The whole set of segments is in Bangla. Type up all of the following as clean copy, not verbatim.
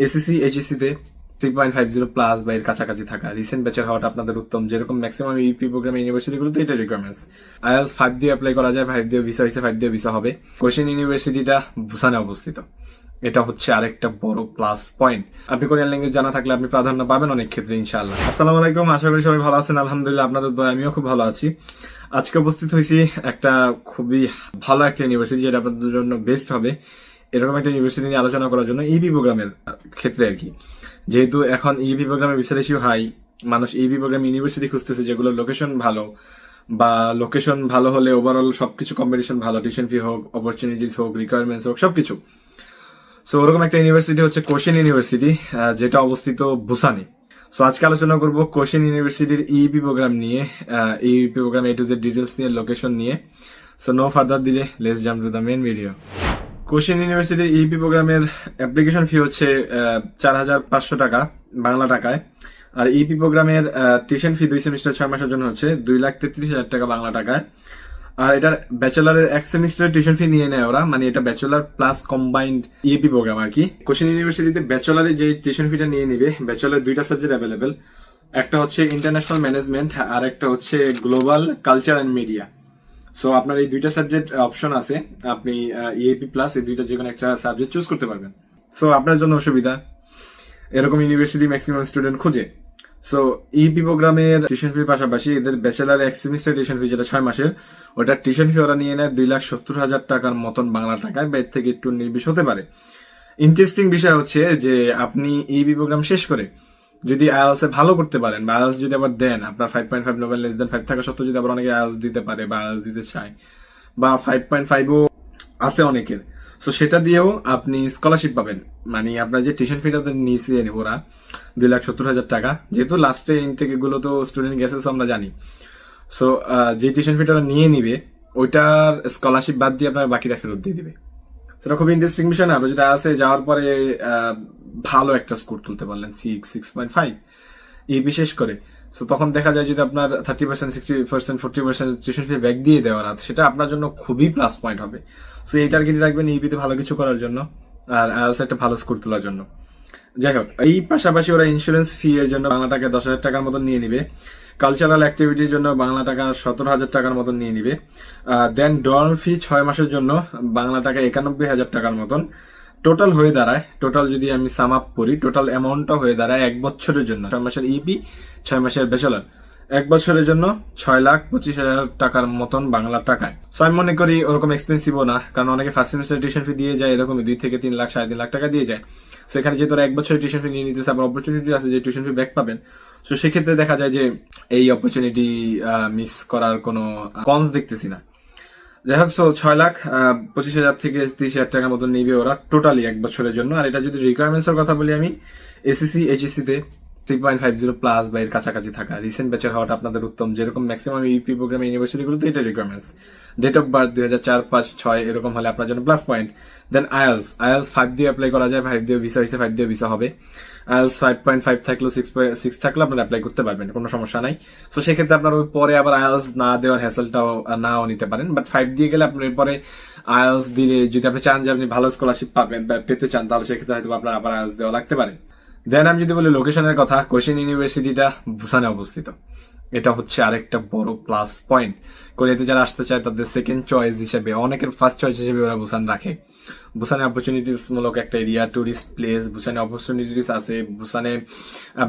এসএসসি এইচএসসি তে 3.50 প্লাস বা এর কাছাকাছি থাকা রিসেন্ট ব্যাচের হওয়াটা আপনাদের উত্তম। যেরকম ম্যাক্সিমাম ইউপি প্রোগ্রাম ইউনিভার্সিটিগুলোতে এটা রিকোয়ারমেন্টস। আইএলটিএস 5 দিয়ে অ্যাপ্লাই করা যায়, 5 দিয়ে ভিসা হয়েছে, 5 দিয়ে ভিসা হবে। কোচিন ইউনিভার্সিটিটা বুসানে অবস্থিত, এটা হচ্ছে আরেকটা বড় প্লাস পয়েন্ট। আপনি কোরিয়ান ল্যাঙ্গুয়েজ জানা থাকলে আপনি প্রাধান্য পাবেন অনেক ক্ষেত্রে ইনশাআল্লাহ। আসসালামু আলাইকুম, আশা করি সবাই ভালো আছেন। আলহামদুলিল্লাহ, আপনাদের দোয়া আমিও খুব ভালো আছি। আজকে উপস্থিত হয়েছি একটা খুবই ভালো একটা ইউনিভার্সিটি, যেটা আপনাদের জন্য বেস্ট হবে এরকম একটা ইউনিভার্সিটি নিয়ে আলোচনা করার জন্য, ইবি প্রোগ্রামের ক্ষেত্রে আর কি। যেহেতু এখন ইবি প্রোগ্রামের বিচার রেশিও হাই, মানুষ ইবি প্রোগ্রাম ইউনিভার্সিটি খুঁজতেছে যেগুলো লোকেশন ভালো, বা লোকেশন ভালো হলে ওভারঅল সবকিছু কম্পিটিশন ভালো, টিউশন ফি হোক, অপরচুনিটিস হোক, রিকোয়ারমেন্টস হোক, সবকিছু। সো ওরকম একটা ইউনিভার্সিটি হচ্ছে কোশিন ইউনিভার্সিটি, যেটা অবস্থিত বুসানে। সো আজকে আলোচনা করব কোশিন ইউনিভার্সিটির ইপি প্রোগ্রাম নিয়ে, EP program A to Z details নিয়ে, লোকেশন নিয়ে। So no further delay, let's jump to the main video. Cochin ইউনিভার্সিটির ইপি প্রোগ্রামের অ্যাপ্লিকেশন ফি হচ্ছে 4,500 টাকা বাংলা টাকায়। আর ইপি প্রোগ্রামের টিউশন ফি 2 সেমিস্টার 6 মাসের জন্য হচ্ছে 2,33,000 টাকা বাংলা টাকায়। আর এটার ব্যাচেলারের 1 সেমিস্টারের টিউশন ফি নিয়ে নেয় ওরা, মানে এটা bachelor plus combined EP program আর কি। কোচিন ইউনিভার্সিটিতে ব্যাচেলারে যে টিউশন ফিটা নিয়ে নিবে, ব্যাচেলার 2টা সাবজেক্ট অ্যাভেলেবেল। একটা হচ্ছে ইন্টারন্যাশনাল ম্যানেজমেন্ট, আর একটা হচ্ছে global culture and media. So আপনার এই 2টা সাবজেক্ট অপশন আছে, আপনি ইএপি প্লাস এই 2টা যে কোনো একটা সাবজেক্ট চুজ করতে পারবেন। সো আপনার জন্য অসুবিধা, এরকম ইউনিভার্সিটি ম্যাক্সিমাম স্টুডেন্ট খুঁজে। সো ইপি প্রোগ্রামের টিউশন ফির পাশাপাশি এদের ব্যাচেলার 1 সেমিস্টার টিউশন ফি যেটা 6 মাসের, ওটা টিউশন ফি ওরা নিয়ে নেয় 2,70,000 টাকার মতন বাংলা টাকায়, বা এর থেকে একটু নির্বিষ হতে পারে। ইন্টারেস্টিং বিষয় হচ্ছে যে আপনি ইপি প্রোগ্রাম শেষ করে যদি আইএলটিএস এ ভালো করতে পারেন, বা আইএলটিএস যদি আবার দেন, আপনার 5.5 নোবেল লেস দেন 5 থাকা সত্ত্বেও যদি আবার অনেকে আইএলটিএস দিতে পারে বা আইএলটিএস দিতে চায়, বা 5.5ও আছে অনেকের, সো সেটা দিয়েও আপনি স্কলারশিপ পাবেন। মানে আপনার যে টিউশন ফিটা নিয়েছে ওরা 2,70,000 টাকা, যেহেতু লাস্টে ইনটেক গুলো তো স্টুডেন্ট গেছে, আমরা জানি। সো যে টিউশন ফিটা নিয়ে নিবে, ওইটার স্কলারশিপ বাদ দিয়ে আপনার বাকিটা ফেরত দিয়ে দিবে। সেটা খুব ইন্টারেস্টিং বিষয় না? আপনি যদি আসে যাওয়ার পরে ভালো একটা স্কোর তুলতে পারলেন 6.5 এই বিশেষ করে, সো তখন দেখা যায় যদি আপনার 30%, 60%, 40% টিউশন ফি ব্যাক দিয়ে দেওয়ার, সেটা আপনার জন্য খুবই প্লাস পয়েন্ট হবে। সো এই টার্গেট রাখবেন ইপিতে ভালো কিছু করার জন্য, আর আইএলটিএস একটা ভালো স্কোর তোলার জন্য। যাই হোক, এই পাশাপাশি ওরা ইন্স্যুরেন্স ফি এর জন্য বাংলা টাকা 10,000 টাকার মতন নিয়ে নিবে। কালচারাল অ্যাক্টিভিটির জন্য বাংলা টাকা 17,000 টাকার মতন নিয়ে নিবে। দেন ডর্ম ফি 6 মাসের জন্য বাংলা টাকা 91,000 টাকার মতন। টোটাল হয়ে দাঁড়ায়, টোটাল যদি আমি সাম আপ করি, টোটাল অ্যামাউন্টটা হয়ে দাঁড়ায় 1 বছরের জন্য, 6 মাসের ইপি, 6 মাসের ব্যাচেলার, 1 বছরের জন্য 6,25,000 টাকার মতন বাংলা টাকায়। সো আমি মনে করি ওরকম এক্সপেন্সিভও না, কারণ অনেকে ফার্স্ট সেমিস্টার টিউশন ফি দিয়ে যায় এরকমই 2 থেকে 3 লাখ, 3.5 লাখ টাকা দিয়ে যায়। সো এখানে যেহেতু 1 বছরের টিউশন ফি নিয়ে নিতেছে, আবার অপরচুনিটি আছে যে টিউশন ফি ব্যাক পাবেন। সো সেক্ষেত্রে দেখা যায় যে এই অপরচুনিটি মিস করার কোনো কনস দেখতেছি না। যাই হোক, সো 6,25,000 থেকে 30,000 টাকার মতন নিবে ওরা টোটালি 1 বছরের জন্য। আর এটা যদি রিকোয়ারমেন্টস এর কথা বলি আমি, এসএসসি এইচএসসি তে 3.50 প্লাস বা এর কাছাকাছি থাকা রিসেন্ট ব্যাচের হওয়াটা আপনাদের উত্তম। যেরকম ম্যাক্সিমাম ইউপি প্রোগ্রাম ইউনিভার্সিটিগুলোতে এটা রিকোয়ারমেন্টস। ডেট অফ বার্থ 2004, 5, 6 এরকম হলে আপনার জন্য প্লাস পয়েন্ট। দেন আইএলটিএস 5 দিয়ে অ্যাপ্লাই করা যায়, 5 দিয়ে ভিসা হয়েছে, 5 দিয়ে ভিসা হবে। আইএলটিএস 5.5 থাকলেও 6 থাকলে আপনারা অ্যাপ্লাই করতে পারবেন, কোনো সমস্যা নাই। সো সেক্ষেত্রে আপনার ওই পরে আবার আইএলটিএস না দেওয়ার হ্যাসেলটাও নাও নিতে পারেন। বাট 5 দিয়ে গেলে আপনার এরপরে আইএলটিএস দিলে, যদি আপনি চান যে আপনি ভালো স্কলারশিপ পাবেন বা পেতে চান, তাহলে সেক্ষেত্রে হয়তো আপনার আবার আইএলটিএস দেওয়া লাগতে পারে। দেন আমি যদি বলি লোকেশনের কথা, কোচিন ইউনিভার্সিটিটা বুসানে অবস্থিত, এটা হচ্ছে আরেকটা বড় প্লাস পয়েন্ট। কোরিয়াতে যারা আসতে চায় তাদের সেকেন্ড চয়েস হিসেবে, অনেকের ফার্স্ট চয়েস হিসেবে ওরা বুসান রাখে। বুসানে অপরচুনিটিস মূলক একটা এরিয়া, টুরিস্ট প্লেস, বুসানে অপরচুনিটিস আছে, বুসানে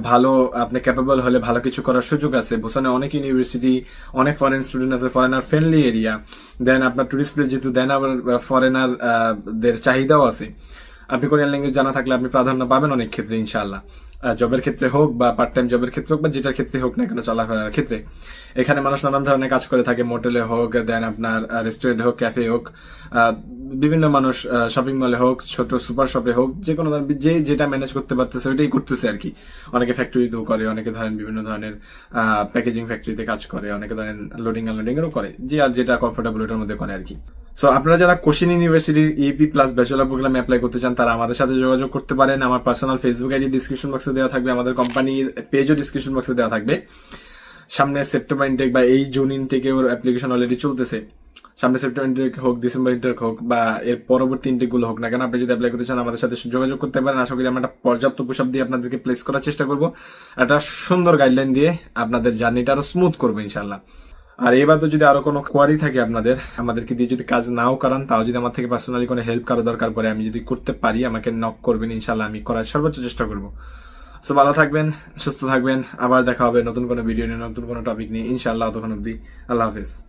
ভালো আপনি ক্যাপেবল হলে ভালো কিছু করার সুযোগ আছে। বুসানে অনেক ইউনিভার্সিটি, অনেক ফরেন স্টুডেন্ট আছে, ফরেনার ফ্রেন্ডলি এরিয়া। দেন আপনার টুরিস্ট প্লেস যেহেতু, দেন আবার ফরেনার দের চাহিদাও আছে। আপনি কোরিয়ান ল্যাঙ্গুয়েজ জানা থাকলে আপনি প্রাধান্য পাবেন অনেক ক্ষেত্রে ইনশাআল্লাহ। জবের ক্ষেত্রে হোক বা পার্ট টাইম জবের ক্ষেত্রে হোক, বা যেটার ক্ষেত্রে হোক না কেন, চলাফেরার ক্ষেত্রে এখানে মানুষ নানান ধরনের কাজ করে থাকে। মোটেলে হোক, দেন আপনার রেস্টুরেন্ট হোক, ক্যাফে হোক, বিভিন্ন মানুষ শপিং মলে হোক, ছোট সুপার শপে হোক, যে কোনো যে যেটা ম্যানেজ করতে পারতেছে ওইটাই করতেছে আর কি। অনেকে ফ্যাক্টরিতেও করে, অনেকে ধরেন বিভিন্ন ধরনের প্যাকেজিং ফ্যাক্টরিতে কাজ করে, অনেকে ধরেন লোডিং আনলোডিং এরও করে, যে আর যেটা কমফোর্টেবল ওটার মধ্যে করে আর কি। সো আপনারা যারা কোচিন ইউনিভার্সিটির ইপি প্লাস ব্যাচেলর প্রোগ্রামে অ্যাপ্লাই করতে চান, তারা আমাদের সাথে যোগাযোগ করতে পারেন। আমার পার্সোনাল ফেসবুক আইডি ডিসক্রিপশন বক্সে দেওয়া থাকবে, আমাদের কোম্পানির পেজও ডিসক্রিপশন বক্সে দেওয়া থাকবে। সামনে সেপ্টেম্বর ইনটেক বা এই জুন ইনটেকে ওর অ্যাপ্লিকেশন অলরেডি চলতেছে। সামনে সেপ্টেম্বর ইনটেক হোক, ডিসেম্বর ইনটেক হোক, বা এর পরবর্তী ইনটেক গুলো হোক না কেন, আপনি যদি অ্যাপ্লাই করতে চান আমাদের সাথে যোগাযোগ করতে পারেন। আশা করি আমরা একটা পর্যাপ্ত পুশ দিয়ে আপনাদেরকে প্লেস করার চেষ্টা করবো, একটা সুন্দর গাইডলাইন দিয়ে আপনাদের জার্নিটা আরো স্মুথ করবো ইনশাল্লাহ। আর এবার তো যদি আরো কোনো কোয়ারি থাকে আপনাদের, আমাদেরকে দিয়ে যদি কাজ নাও করান, তাও যদি আমার থেকে পার্সোনালি কোনো হেল্প কারো দরকার পড়ে, আমি যদি করতে পারি আমাকে নক করবেন, ইনশাল্লাহ আমি করার সর্বোচ্চ চেষ্টা করবো। সো ভালো থাকবেন, সুস্থ থাকবেন, আবার দেখা হবে নতুন কোনো ভিডিও নিয়ে, নতুন কোনো টপিক নিয়ে ইনশাল্লাহ। ততক্ষণ অব্দি আল্লাহ হাফিজ।